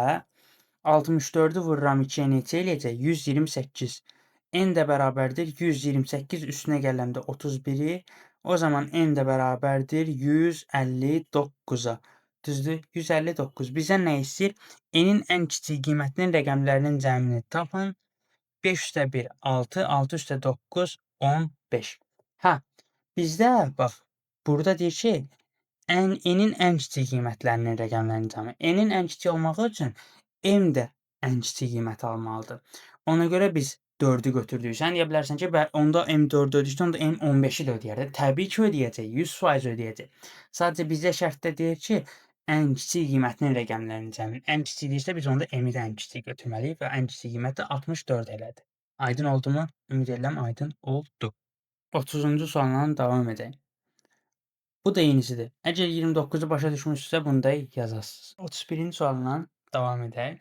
64-ü vururam 2-yə neçə eləyəcək? 128. N də bərabərdir 128 üstünə gələndə 31-i, o zaman n də bərabərdir 159-a. Düzdür? 159. Bizdən nə istəyir? N-in ən kiçik qiymətinin rəqəmlərinin cəmini tapın. 5 üstə 1 6, 6 üstə 9 15. Hə, bizdə bax burada deyir ki, n-in ən kiçik qiymətlərinin rəqəmlərinin cəmi. N-in ən kiçik olmağı üçün m də ən kiçik qiymət almalıdır. Ona görə biz 4-ü götürdük. Sən deyə bilərsən ki, onda m 4-ü ödəyirsə, onda m 15-i də ödəyər. Təbii ki, ödəyəcək. 100% ödəyəcək. Sadəcə bizdə şərtdə deyir ki, ən kiçik qiymətinin rəqəmlərinin cəmi. Ən kiçik deyirsə, biz onda m-i də ən kiçik götürməliyik və ən kiçik qiymət də 64 elədir. Aydın oldumu? Ümid edirəm aydın oldu. 30-cu sualla davam edək. Bu da yenisidir. Əgər 29-u başa düşmüşsünüzsə, bunu da yazasınız. 31-ci sualla davam edək.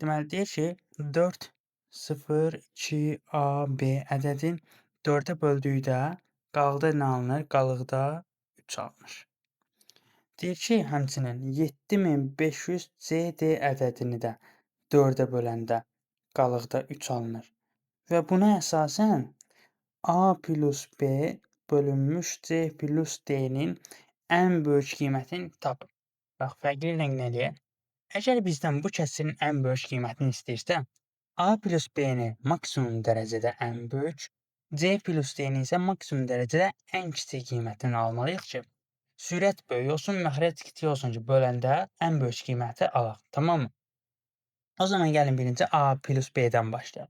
Deməli, deyir ki, 4, 0, 2, A, B ədədin 4-ə böldükdə qalıqda nə alınır? Qalıqda 3 alınır. Deyir ki, həmçinin 7500 CD ədədini də 4-ə böləndə qalıqda 3 alınır. Və buna əsasən A plus B bölünmüş C plus D-nin ən böyük qiymətini tapın. Bax, fərqli rənglə eləyək. Əgər bizdən bu kəsirin ən böyük qiymətini istəyirsə, A plus B-ni maksimum dərəcədə ən böyük, C plus D-ni isə maksimum dərəcədə ən kiçik qiymətini almalıyıq ki, sürət böyük olsun, məxrəc kiçik olsun ki, böləndə ən böyük qiyməti alaq. Tamammı? O zaman gəlin birinci A plus B-dən başlayaq.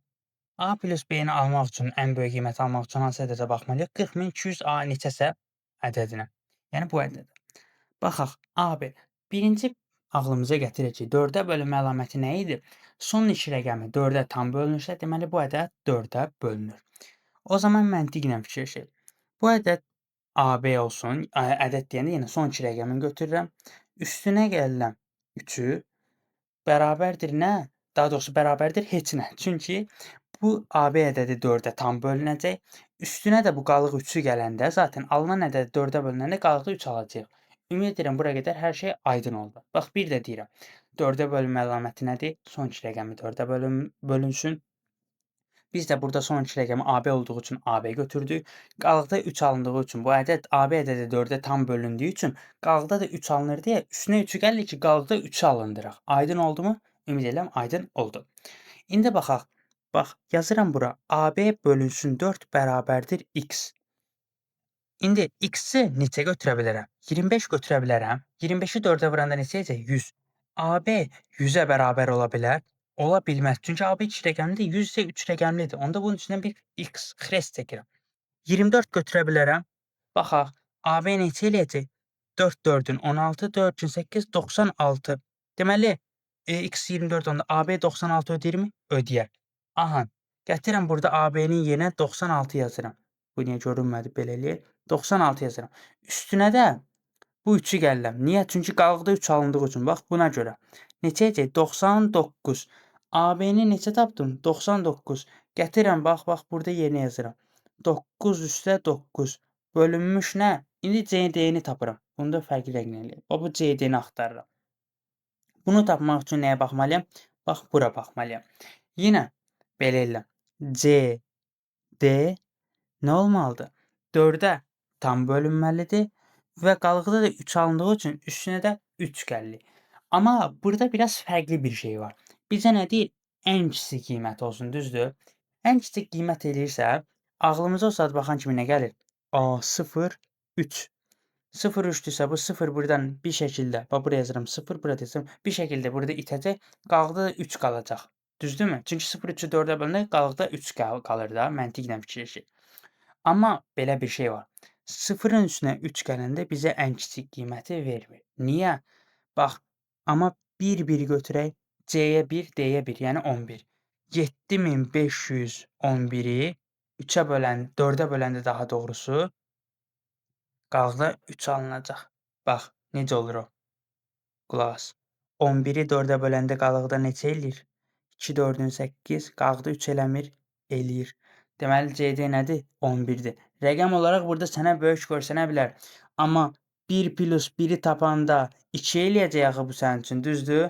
A plus B-ni almaq üçün, ən böyük qiyməti almaq üçün hansı ədədə baxmalıyıq? 40200 A neçəsə ədədinə. Yəni bu ədədə. Baxaq, AB. Birinci ağlımıza gətirək ki, 4-ə bölünmə əlaməti nə idi? Son iki rəqəmi 4-ə tam bölünürsə, deməli bu ədəd 4-ə bölünür. O zaman məntiqlə fikirləşək. Bu ədəd AB olsun. Ədəd deyəndə yenə son iki rəqəmini götürürəm. Üstünə gəlirəm 3-ü. Bərabərdir nə? Daha doğrusu bərabərdir heç nə. Çünki bu AB ədədi 4-ə tam bölünəcək. Üstünə də bu qalıq 3-ü gələndə zaten alınan ədəd 4-ə bölünəndə qalıqda 3 alacağıq. Ümid edirəm bura qədər hər şey aydın oldu. Bax, bir də deyirəm. 4-ə bölünmə əlaməti nədir? Son iki rəqəmi 4-ə bölünsün. Biz də burada son iki rəqəmi AB olduğu üçün AB götürdük. Qalıqda 3 alındığı üçün bu ədəd AB ədədi 4-ə tam bölündüyü üçün qalıqda da 3 alınır deyə üstünə 3-ü gəlir ki, qalıqda 3-ü alındıraq. Aydın oldumu? Ümid edirəm aydın oldu. İndi baxaq. Bax, yazıram bura. AB bölünsün 4 bərabərdir x. İndi x-i neçə götürə bilərəm? 25 götürə bilərəm. 25-i 4-ə vuranda neçə edəcək? 100. AB 100-ə bərabər ola bilər? Ola bilməz. Çünki AB 2 rəqəmlidir, 100 isə 3 rəqəmlidir. Onda bunun içindən bir x xrest çəkirəm. 24 götürə bilərəm. Baxaq, AB neçə eləyəcək? 4 4-ün 16, 4 8, 96. Deməli, x 24 onda AB 96 ödəyirmi? Ödəyər. Aha, gətirəm burada AB-nin yerinə 96 yazıram. Bu niyə görünmədi belə eləyək? 96 yazıram. Üstünə də bu 3-ü gəlirəm. Niyə? Çünki qalıqda 3 alındığı üçün. Bax, buna görə. Neçə edəcək? 99. AB-ni neçə tapdım? 99. Gətirirəm, bax, burada yerinə yazıram. 9 üstə 9 bölünmüş nə? İndi CD-ni tapıram. Bunda fərqli rəqmlə eləyək. Bu CD-ni axtarıram. Bunu tapmaq üçün nəyə baxmalıyam? Bax, bura baxmalıyam. Yenə belə eləyirəm. CD nə olmalıdır? 4-ə tam bölünməlidir və qalıqda da 3 alındığı üçün üstünə də 3 gəlirik. Amma burada biraz fərqli bir şey var. Bizə nə deyir? Ən kiçik qiymət olsun, düzdür? Ən kiçik qiymət eləyirsə, ağlımıza o saat baxan kimi nə gəlir? A0 3. 0,3-dürsə bu 0 buradan bir şəkildə, bax buraya yazıram 0, burada yazıram. Bir şəkildə burada itəcək, qalıqda da 3 qalacaq. Düzdürmü? Çünki 0,3-ü 4-ə bölündə qalıqda 3 qalır da, məntiqlə fikirləşək. Amma belə bir şey var. 0-ın üstünə 3 gələndə bizə ən kiçik qiyməti vermir. Niyə? Bax, amma 1 götürək. C-yə 1, D-yə 1, yəni 11. 7511-i 3-ə 4-ə böləndə daha doğrusu qalıqda 3 alınacaq. Bax, necə olur o? Qulaq as. 11-i 4-ə böləndə qalıqda neçə eləyir? 2, 4-ün 8, qalıqda 3 eləmir, eləyir. Deməli, CD nədir? 11-dir. Rəqəm olaraq burada sənə böyük görsənə bilər. Amma 1 plus 1-i tapanda 2 eləyəcək axı bu sənin üçün, düzdür?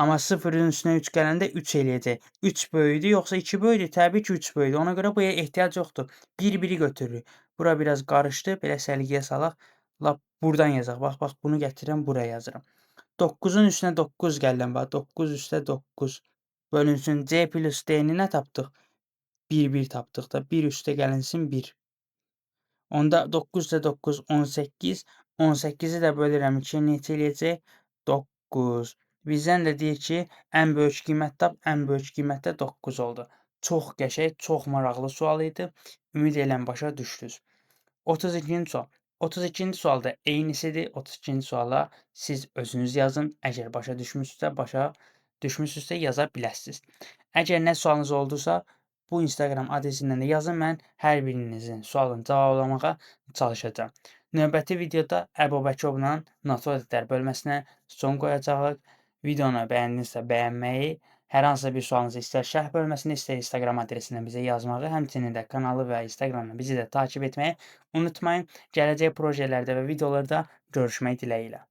Amma 0-ın üstünə 3 gələndə 3 eləyəcək. 3 böyükdür, yoxsa 2 böyükdür? Təbii ki, 3 böyükdür. Ona görə buya ehtiyac yoxdur. 1-1-i götürürük. Bura biraz qarışdı. Belə səliqəyə salaq. Lap burdan yazaq. Bax, bunu gətirirəm, buraya yazıram. 9-un üstünə 9 gəldim. Bax, 9 üstə 9 bölünsün. C plus D-ni nə tapdıq? 1 tapdıq da. 1 üstə gəlinsin 1. Onda 9 üstə 9 18. 18-i də bölürəm 2-yə neçə eləyəcək? 9. Bizdən də deyir ki, ən böyük qiymət tap. Ən böyük qiymət də 9 oldu. Çox qəşəng, çox maraqlı sual idi. Ümid edirəm başa düşdünüz. 32-ci sual. 32-ci sualda eynisidir. 32-ci suala siz özünüz yazın. Əgər başa düşmüsünüzsə yaza biləsiniz. Əgər nə sualınız oldusa, bu Instagram adresindən də yazın. Mən hər birinizin sualını cavablamağa çalışacağam. Növbəti videoda Əbubəkrovla NATO ədədlər bölməsinə son qoyacağıq. Videonu bəyəndinizsə bəyənməyi, hər hansısa bir sualınızı istər şərh bölməsində, istər Instagram adresindən bizə yazmağı, həmçinin də kanalı və Instagramdan bizi də takib etməyi unutmayın. Gələcək projelərdə və videolarda görüşmək diləyilə.